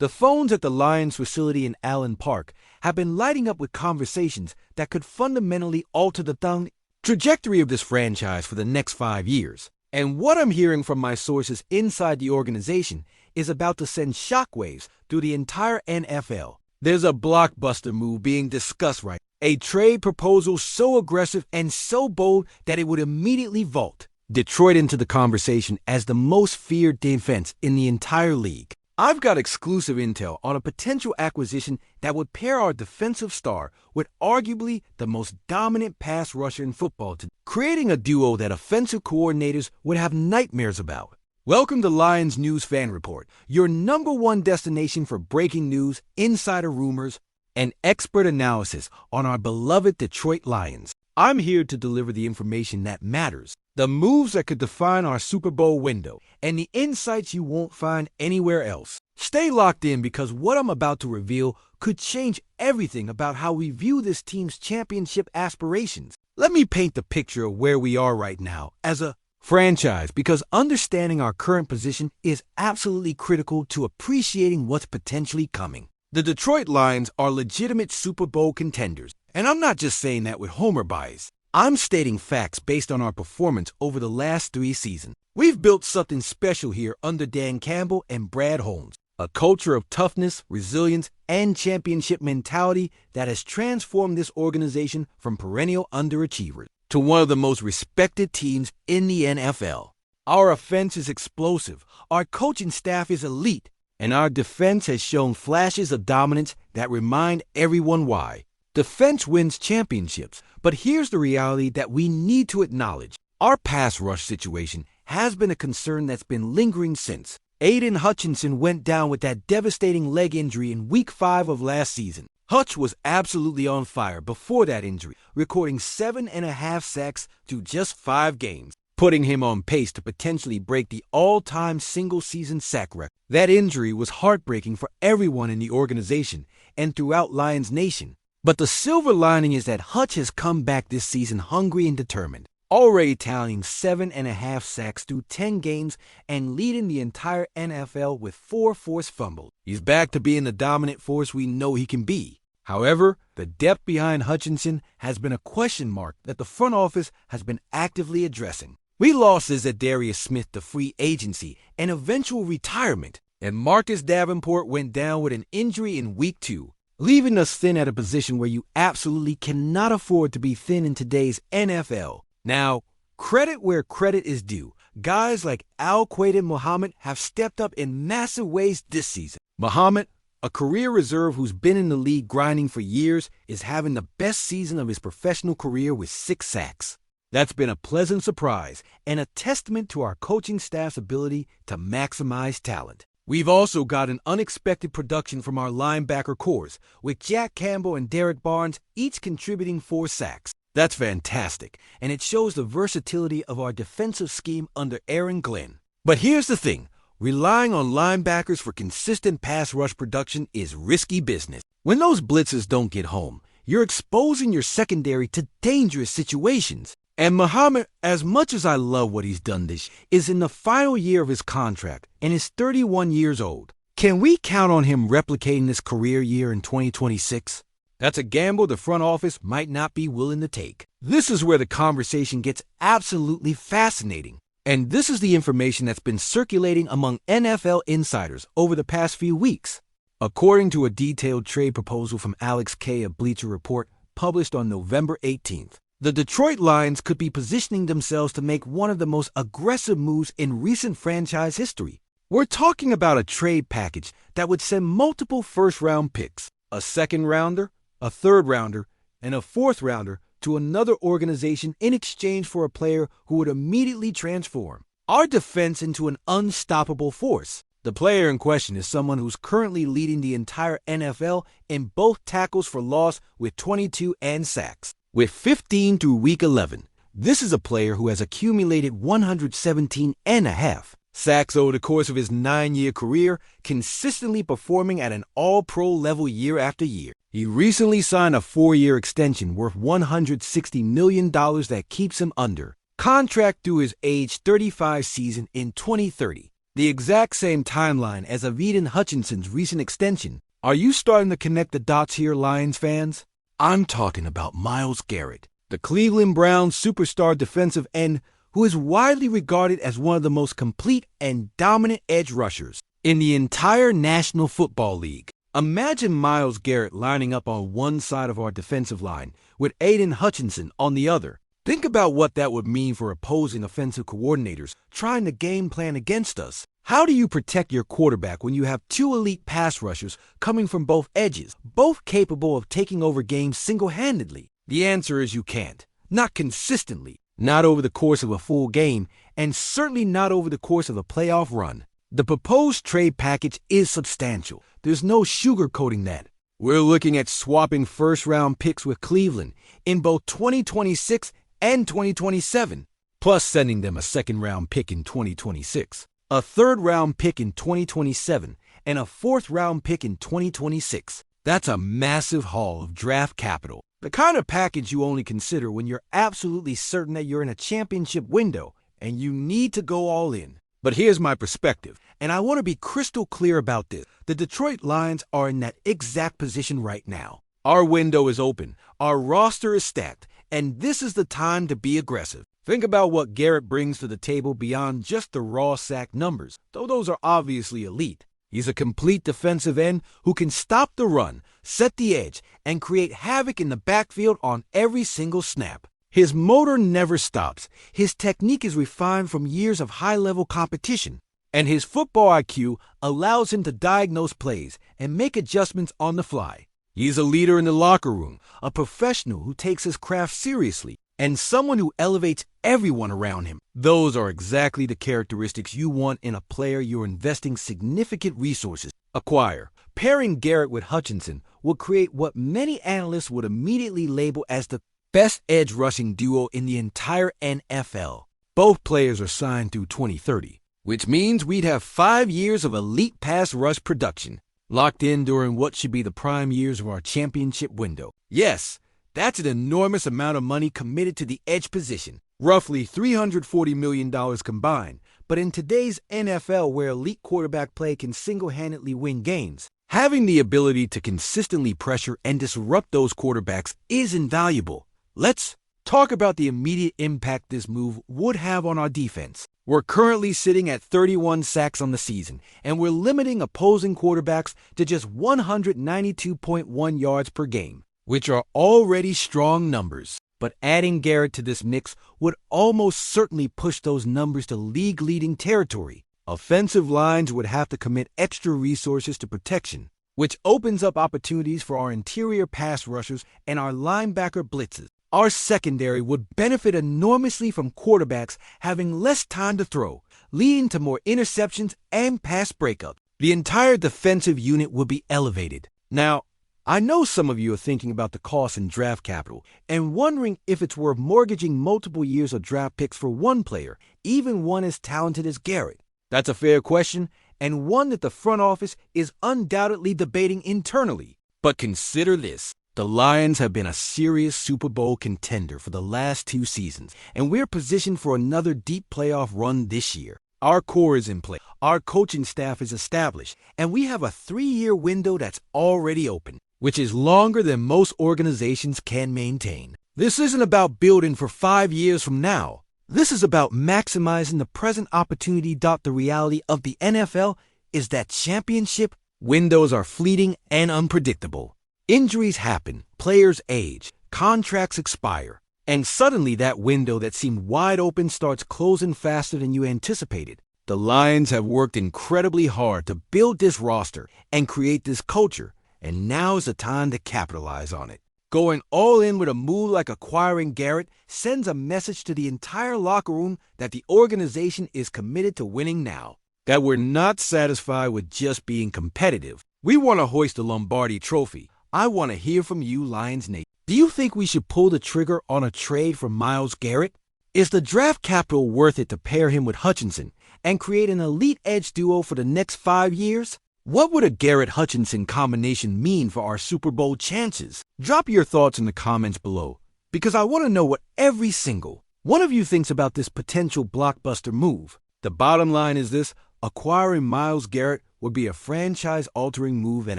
The phones at the Lions facility in Allen Park have been lighting up with conversations that could fundamentally alter the trajectory of this franchise for the next 5 years. And what I'm hearing from my sources inside the organization is about to send shockwaves through the entire NFL. There's a blockbuster move being discussed right now. A trade proposal so aggressive and so bold that it would immediately vault Detroit into the conversation as the most feared defense in the entire league. I've got exclusive intel on a potential acquisition that would pair our defensive star with arguably the most dominant pass rusher in football today, creating a duo that offensive coordinators would have nightmares about. Welcome to Lions News Fan Report, your #1 destination for breaking news, insider rumors, and expert analysis on our beloved Detroit Lions. I'm here to deliver the information that matters, the moves that could define our Super Bowl window, and the insights you won't find anywhere else. Stay locked in because what I'm about to reveal could change everything about how we view this team's championship aspirations. Let me paint the picture of where we are right now as a franchise, because understanding our current position is absolutely critical to appreciating what's potentially coming. The Detroit Lions are legitimate Super Bowl contenders, and I'm not just saying that with homer bias. I'm stating facts based on our performance over the last 3 seasons. We've built something special here under Dan Campbell and Brad Holmes, a culture of toughness, resilience, and championship mentality that has transformed this organization from perennial underachievers to one of the most respected teams in the NFL. Our offense is explosive, our coaching staff is elite, and our defense has shown flashes of dominance that remind everyone why. Defense wins championships, but here's the reality that we need to acknowledge. Our pass rush situation has been a concern that's been lingering since. Aiden Hutchinson went down with that devastating leg injury in Week 5 of last season. Hutch was absolutely on fire before that injury, recording 7.5 sacks through just 5 games, putting him on pace to potentially break the all-time single-season sack record. That injury was heartbreaking for everyone in the organization and throughout Lions Nation. But the silver lining is that Hutch has come back this season hungry and determined, already tallying 7.5 sacks through 10 games and leading the entire NFL with 4 forced fumbles. He's back to being the dominant force we know he can be. However, the depth behind Hutchinson has been a question mark that the front office has been actively addressing. We lost Zadarius Smith to free agency and eventual retirement, and Marcus Davenport went down with an injury in Week 2. Leaving us thin at a position where you absolutely cannot afford to be thin in today's NFL. Now, credit where credit is due. Guys like Al-Quadin Muhammad have stepped up in massive ways this season. Muhammad, a career reserve who's been in the league grinding for years, is having the best season of his professional career with 6 sacks. That's been a pleasant surprise and a testament to our coaching staff's ability to maximize talent. We've also got an unexpected production from our linebacker cores, with Jack Campbell and Derek Barnes each contributing 4 sacks. That's fantastic, and it shows the versatility of our defensive scheme under Aaron Glenn. But here's the thing, relying on linebackers for consistent pass rush production is risky business. When those blitzers don't get home, you're exposing your secondary to dangerous situations. And Muhammad, as much as I love what he's done this year, is in the final year of his contract and is 31 years old. Can we count on him replicating this career year in 2026? That's a gamble the front office might not be willing to take. This is where the conversation gets absolutely fascinating. And this is the information that's been circulating among NFL insiders over the past few weeks. According to a detailed trade proposal from Alex Kay of Bleacher Report, published on November 18th, the Detroit Lions could be positioning themselves to make one of the most aggressive moves in recent franchise history. We're talking about a trade package that would send multiple first-round picks, a second-rounder, a third-rounder, and a fourth-rounder to another organization in exchange for a player who would immediately transform our defense into an unstoppable force. The player in question is someone who's currently leading the entire NFL in both tackles for loss with 22 and sacks. With 15 through Week 11, this is a player who has accumulated 117.5 sacks over the course of his 9-year career, consistently performing at an all-pro level year after year. He recently signed a 4-year extension worth $160 million that keeps him under contract through his age 35 season in 2030. The exact same timeline as Avid and Hutchinson's recent extension. Are you starting to connect the dots here, Lions fans? I'm talking about Miles Garrett, the Cleveland Browns superstar defensive end who is widely regarded as one of the most complete and dominant edge rushers in the entire National Football League. Imagine Miles Garrett lining up on one side of our defensive line with Aiden Hutchinson on the other. Think about what that would mean for opposing offensive coordinators trying to game plan against us. How do you protect your quarterback when you have two elite pass rushers coming from both edges, both capable of taking over games single-handedly? The answer is you can't. Not consistently, not over the course of a full game, and certainly not over the course of a playoff run. The proposed trade package is substantial. There's no sugarcoating that. We're looking at swapping first-round picks with Cleveland in both 2026 and 2027, plus sending them a second-round pick in 2026, a third-round pick in 2027, and a fourth-round pick in 2026. That's a massive haul of draft capital, the kind of package you only consider when you're absolutely certain that you're in a championship window and you need to go all in. But here's my perspective, and I want to be crystal clear about this. The Detroit Lions are in that exact position right now. Our window is open, our roster is stacked, and this is the time to be aggressive. Think about what Garrett brings to the table beyond just the raw sack numbers, though those are obviously elite. He's a complete defensive end who can stop the run, set the edge, and create havoc in the backfield on every single snap. His motor never stops. His technique is refined from years of high-level competition, and his football IQ allows him to diagnose plays and make adjustments on the fly. He's a leader in the locker room, a professional who takes his craft seriously, and someone who elevates everyone around him. Those are exactly the characteristics you want in a player you're investing significant resources to acquire. Pairing Garrett with Hutchinson will create what many analysts would immediately label as the best edge rushing duo in the entire NFL. Both players are signed through 2030, which means we'd have 5 years of elite pass rush production, locked in during what should be the prime years of our championship window. Yes, that's an enormous amount of money committed to the edge position, roughly $340 million combined. But in today's NFL, where elite quarterback play can single-handedly win games, having the ability to consistently pressure and disrupt those quarterbacks is invaluable. Let's talk about the immediate impact this move would have on our defense. We're currently sitting at 31 sacks on the season, and we're limiting opposing quarterbacks to just 192.1 yards per game, which are already strong numbers. But adding Garrett to this mix would almost certainly push those numbers to league-leading territory. Offensive lines would have to commit extra resources to protection, which opens up opportunities for our interior pass rushers and our linebacker blitzes. Our secondary would benefit enormously from quarterbacks having less time to throw, leading to more interceptions and pass breakups. The entire defensive unit would be elevated. Now, I know some of you are thinking about the cost in draft capital and wondering if it's worth mortgaging multiple years of draft picks for one player, even one as talented as Garrett. That's a fair question, and one that the front office is undoubtedly debating internally. But consider this. The Lions have been a serious Super Bowl contender for the last 2 seasons, and we're positioned for another deep playoff run this year. Our core is in place, our coaching staff is established, and we have a 3-year window that's already open, which is longer than most organizations can maintain. This isn't about building for 5 years from now. This is about maximizing the present opportunity. The reality of the NFL is that championship windows are fleeting and unpredictable. Injuries happen, players age, contracts expire, and suddenly that window that seemed wide open starts closing faster than you anticipated. The Lions have worked incredibly hard to build this roster and create this culture, and now is the time to capitalize on it. Going all in with a move like acquiring Garrett sends a message to the entire locker room that the organization is committed to winning now, that we're not satisfied with just being competitive. We want to hoist the Lombardi Trophy. I want to hear from you, Lions Nation. Do you think we should pull the trigger on a trade for Miles Garrett? Is the draft capital worth it to pair him with Hutchinson and create an elite edge duo for the next 5 years? What would a Garrett-Hutchinson combination mean for our Super Bowl chances? Drop your thoughts in the comments below, because I want to know what every single one of you thinks about this potential blockbuster move. The bottom line is this: Acquiring Miles Garrett would be a franchise-altering move that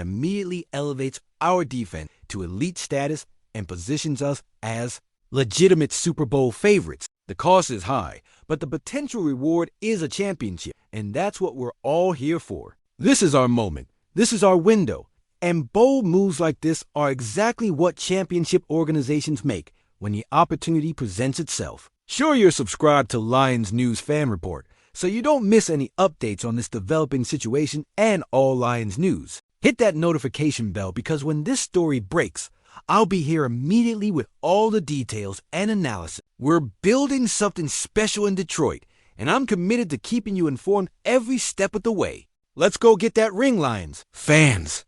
immediately elevates our defense to elite status and positions us as legitimate Super Bowl favorites. The cost is high, but the potential reward is a championship, and that's what we're all here for. This is our moment. This is our window. And bold moves like this are exactly what championship organizations make when the opportunity presents itself. Sure, you're subscribed to Lions News Fan Report, so you don't miss any updates on this developing situation and all Lions news. Hit that notification bell because when this story breaks, I'll be here immediately with all the details and analysis. We're building something special in Detroit, and I'm committed to keeping you informed every step of the way. Let's go get that ring, Lions fans.